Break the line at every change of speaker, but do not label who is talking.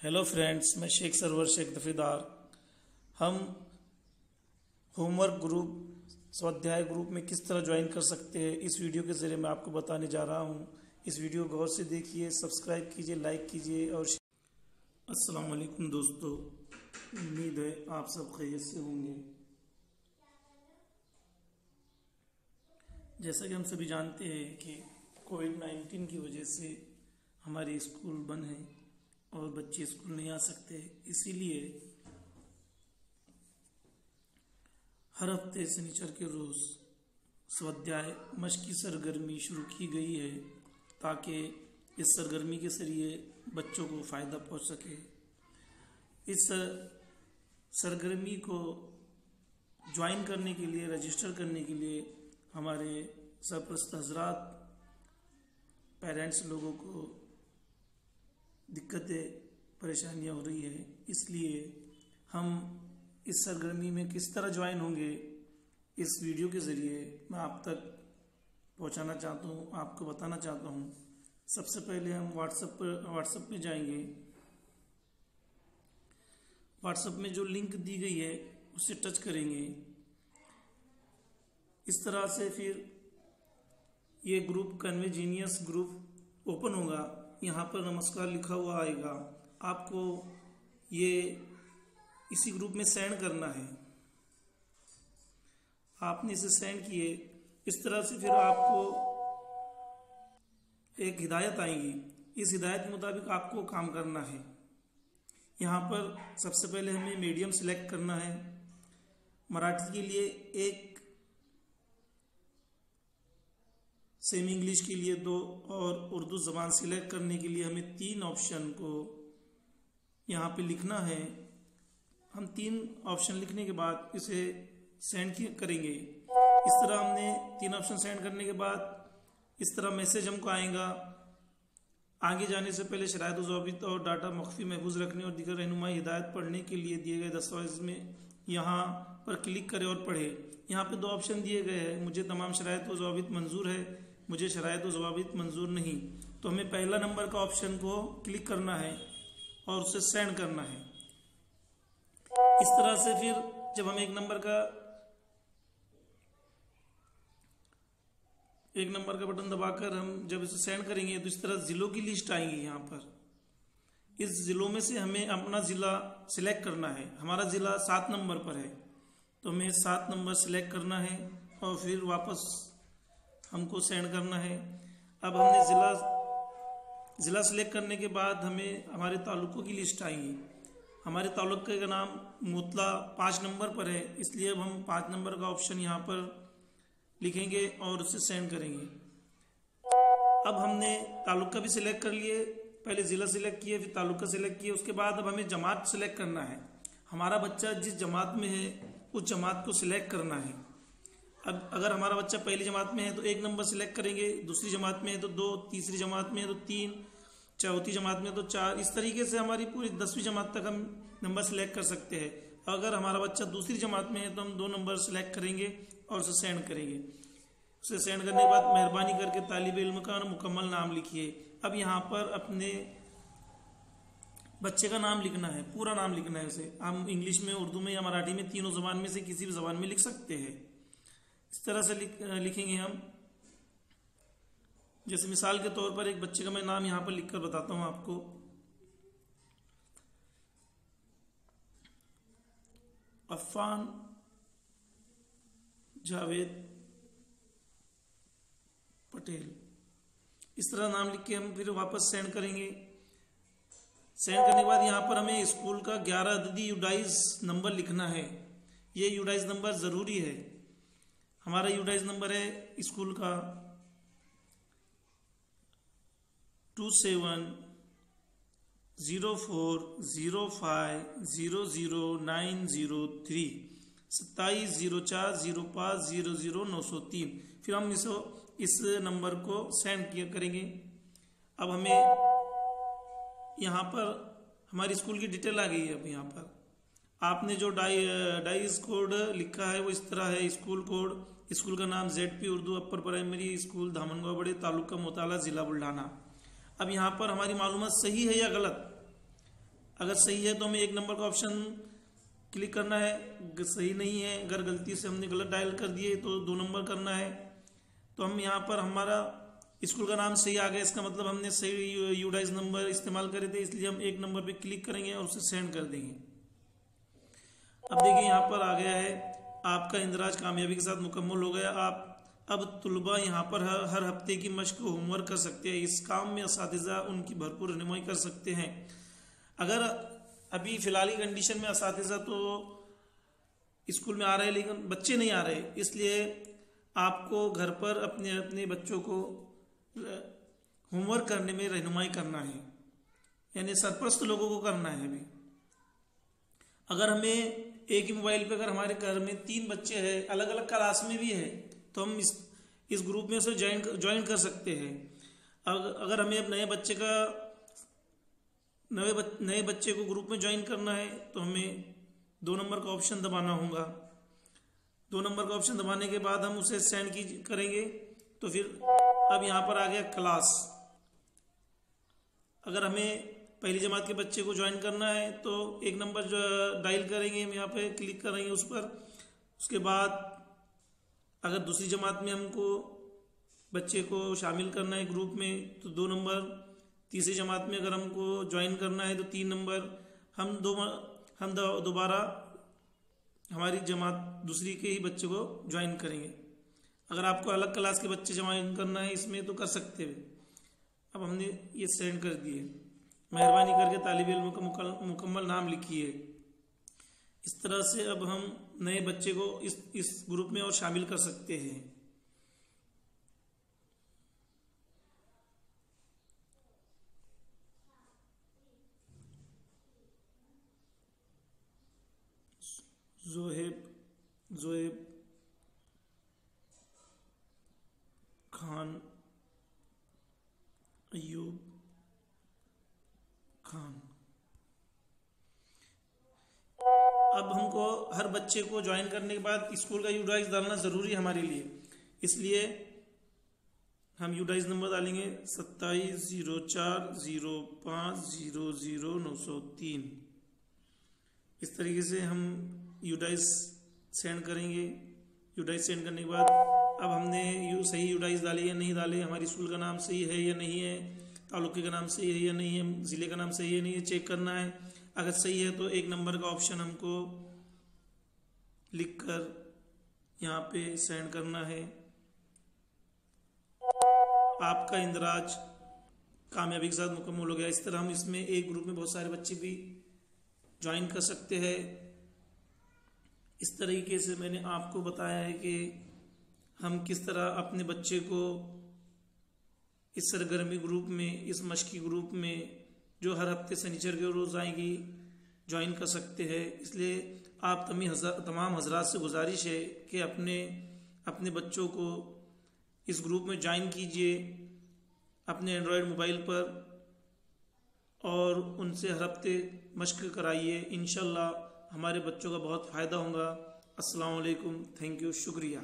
Hello friends, मैं Sheikh server Sheikh दफेदार। हम homework group स्वाध्याय ग्रुप में किस तरह ज्वाइन कर सकते हैं इस वीडियो के ज़रिए मैं आपको बताने जा रहा हूं। इस वीडियो को गौर से देखिए, सब्सक्राइब कीजिए, लाइक कीजिए और अस्सलाम वालेकुम दोस्तों, उम्मीद है आप सब खैरियत से होंगे। जैसा कि हम सभी जानते हैं कि कोविड-19 की वजह से हमारे स्कूल बंद हैं और बच्चे स्कूल नहीं आ सकते, इसीलिए हर हफ्ते शनिचर के रोज़ स्वाध्याय मशक़ की सरगर्मी शुरू की गई है ताकि इस सरगर्मी के जरिए बच्चों को फ़ायदा पहुंच सके। इस सरगर्मी को ज्वाइन करने के लिए, रजिस्टर करने के लिए हमारे सरपरस्त हजरात, पेरेंट्स लोगों को दिक्कतें परेशानियां हो रही है। इसलिए हम इस सरगर्मी में किस तरह ज्वाइन होंगे इस वीडियो के ज़रिए मैं आप तक पहुंचाना चाहता हूं, आपको बताना चाहता हूं। सबसे पहले हम व्हाट्सएप में जाएंगे। व्हाट्सएप में जो लिंक दी गई है उसे टच करेंगे। इस तरह से फिर ये ग्रुप कन्वेजीनियस ग्रुप ओपन होगा। यहाँ पर नमस्कार लिखा हुआ आएगा। आपको ये इसी ग्रुप में सेंड करना है। आपने इसे सेंड किए, इस तरह से फिर आपको एक हिदायत आएगी। इस हिदायत के मुताबिक आपको काम करना है। यहाँ पर सबसे पहले हमें मीडियम सिलेक्ट करना है। मराठी के लिए 1, सेमी इंग्लिश के लिए 2 और उर्दू ज़बान सिलेक्ट करने के लिए हमें 3 ऑप्शन को यहाँ पे लिखना है। हम 3 ऑप्शन लिखने के बाद इसे सेंड करेंगे। इस तरह हमने 3 ऑप्शन सेंड करने के बाद इस तरह मैसेज हमको आएगा। आगे जाने से पहले शराइत व ज़वाबित और डाटा मख्फी महफूज रखने और दीगर रहनुमाई हिदायत पढ़ने के लिए दिए गए दस्तावेज़ में यहाँ पर क्लिक करें और पढ़ें। यहाँ पे 2 ऑप्शन दिए गए हैं, मुझे तमाम शराइत व ज़वाबित मंजूर है, मुझे शराइत व ज़वाबित मंजूर नहीं। तो हमें पहला नंबर का ऑप्शन को क्लिक करना है और उसे सेंड करना है। इस तरह से फिर जब हम एक नंबर का बटन दबाकर हम जब इसे सेंड करेंगे तो इस तरह ज़िलों की लिस्ट आएंगी। यहाँ पर इस ज़िलों में से हमें अपना ज़िला सिलेक्ट करना है। हमारा ज़िला 7 नंबर पर है तो हमें 7 नंबर सिलेक्ट करना है और फिर वापस हमको सेंड करना है। अब हमने ज़िला सिलेक्ट करने के बाद हमें हमारे ताल्लुकों की लिस्ट आएगी। हमारे ताल्लुके का नाम मोतला 5 नंबर पर है, इसलिए अब हम 5 नंबर का ऑप्शन यहाँ पर लिखेंगे और उसे सेंड करेंगे। अब हमने ताल्लुका भी सिलेक्ट कर लिए, पहले ज़िला सिलेक्ट किए, फिर ताल्लुका सिलेक्ट किए। उसके बाद अब हमें जमात सिलेक्ट करना है। हमारा बच्चा जिस जमात में है उस जमात को सिलेक्ट करना है। अब अगर हमारा बच्चा पहली जमात में है तो 1 नंबर सिलेक्ट करेंगे, दूसरी जमात में है तो 2, तीसरी जमात में है तो 3, चौथी जमात में है तो 4। इस तरीके से हमारी पूरी 10वीं जमात तक हम नंबर सिलेक्ट कर सकते हैं। अगर हमारा बच्चा दूसरी जमात में है तो हम 2 नंबर सिलेक्ट करेंगे और उसे सेंड करेंगे। उसे सेंड करने के बाद मेहरबानी करके तालिब इल्म का मुकम्मल नाम लिखिए। अब यहाँ पर अपने बच्चे का नाम लिखना है, पूरा नाम लिखना है। उसे हम इंग्लिश में, उर्दू में या मराठी में, तीनों ज़बान में से किसी भी ज़बान में लिख सकते हैं। इस तरह से लिखेंगे हम। जैसे मिसाल के तौर पर एक बच्चे का मैं नाम यहाँ पर लिखकर बताता हूँ आपको। अफ़ान जावेद पटेल। इस तरह नाम लिख के हम फिर वापस सेंड करेंगे। सेंड करने के बाद यहाँ पर हमें स्कूल का 11 अददी यूडाइज नंबर लिखना है। ये यूडाइज नंबर ज़रूरी है। हमारा यूडाइज नंबर है स्कूल का 270405000903 270405000903। फिर हम इस नंबर को सेंड करेंगे। अब हमें यहाँ पर हमारी स्कूल की डिटेल आ गई है। अब यहाँ पर आपने जो डाइस कोड लिखा है वो इस तरह है। स्कूल कोड, स्कूल का नाम ZP Urdu upper primary school Dhamangaon बड़े, तालुका मोताला, जिला बुल्ढाना। अब यहाँ पर हमारी मालूमात सही है या गलत, अगर सही है तो हमें 1 नंबर का ऑप्शन क्लिक करना है, सही नहीं है, अगर गलती से हमने गलत डायल कर दिए तो 2 नंबर करना है। तो हम यहाँ पर हमारा स्कूल का नाम सही आ गया, इसका मतलब हमने सही यूडाइस नंबर इस्तेमाल करे थे, इसलिए हम 1 नंबर पे क्लिक करेंगे और उसे सेंड कर देंगे। अब देखिए यहाँ पर आ गया है आपका इंदिराज कामयाबी के साथ मुकम्मल हो गया। आप अब तुलबा यहाँ पर हर हफ्ते की मश्क होमवर्क कर सकते हैं। इस काम में असातिज़ा उनकी भरपूर रहनुमाई कर सकते हैं। अगर अभी फिलहाल की कंडीशन में असातिज़ा तो स्कूल में आ रहे हैं लेकिन बच्चे नहीं आ रहे, इसलिए आपको घर पर अपने अपने बच्चों को होमवर्क करने में रहनुमाई करना है, यानी सरपरस्त लोगों को करना है। अभी अगर हमें एक ही मोबाइल पे अगर हमारे घर में 3 बच्चे हैं, अलग अलग क्लास में भी है, तो हम इस ग्रुप में उसे ज्वाइन कर सकते हैं। अगर हमें अब नए बच्चे को ग्रुप में ज्वाइन करना है तो हमें 2 नंबर का ऑप्शन दबाना होगा। 2 नंबर का ऑप्शन दबाने के बाद हम उसे सेंड करेंगे तो फिर अब यहाँ पर आ गया क्लास। अगर हमें पहली जमात के बच्चे को ज्वाइन करना है तो 1 नंबर जो डायल करेंगे, हम यहाँ पे क्लिक करेंगे उस पर। उसके बाद अगर दूसरी जमात में हमको बच्चे को शामिल करना है ग्रुप में तो 2 नंबर, तीसरी जमात में अगर हमको ज्वाइन करना है तो 3 नंबर। हम दोबारा हमारी जमात दूसरी के ही बच्चे को ज्वाइन करेंगे। अगर आपको अलग क्लास के बच्चे ज्वाइन करना है इसमें तो कर सकते हैं। अब हमने ये सेंड कर दिए। मेहरबानी करके तालिब इल्म का मुकम्मल नाम लिखिए। इस तरह से अब हम नए बच्चे को इस ग्रुप में और शामिल कर सकते हैं। जोएब खान, अयूब खान। अब हमको हर बच्चे को ज्वाइन करने के बाद स्कूल का यूडाइस डालना ज़रूरी है हमारे लिए, इसलिए हम यूडाइस नंबर डालेंगे 270405000903। इस तरीके से हम यूडाइस सेंड करेंगे। यूडाइस सेंड करने के बाद अब हमने सही यूडाइस डाले या नहीं डाले, हमारी स्कूल का नाम सही है या नहीं है, तालुके का नाम सही है या नहीं है, ज़िले का नाम सही है या नहीं है, चेक करना है। अगर सही है तो 1 नंबर का ऑप्शन हमको लिखकर यहाँ पे सेंड करना है। आपका इंदिराज कामयाबी के साथ मुकम्मल हो गया। इस तरह हम इसमें एक ग्रुप में बहुत सारे बच्चे भी ज्वाइन कर सकते हैं। इस तरीके से मैंने आपको बताया है कि हम किस तरह अपने बच्चे को इस सरगर्मी ग्रुप में, इस मश्की ग्रुप में जो हर हफ्ते शनिचर के रोज़ आएगी, ज्वाइन कर सकते हैं। इसलिए आप तमाम हजरात से गुजारिश है कि अपने बच्चों को इस ग्रुप में ज्वाइन कीजिए अपने एंड्रॉयड मोबाइल पर और उनसे हर हफ्ते मश्क कराइए। इंशाल्लाह हमारे बच्चों का बहुत फ़ायदा होगा। अस्सलाम वालेकुम, थैंक यू, शुक्रिया।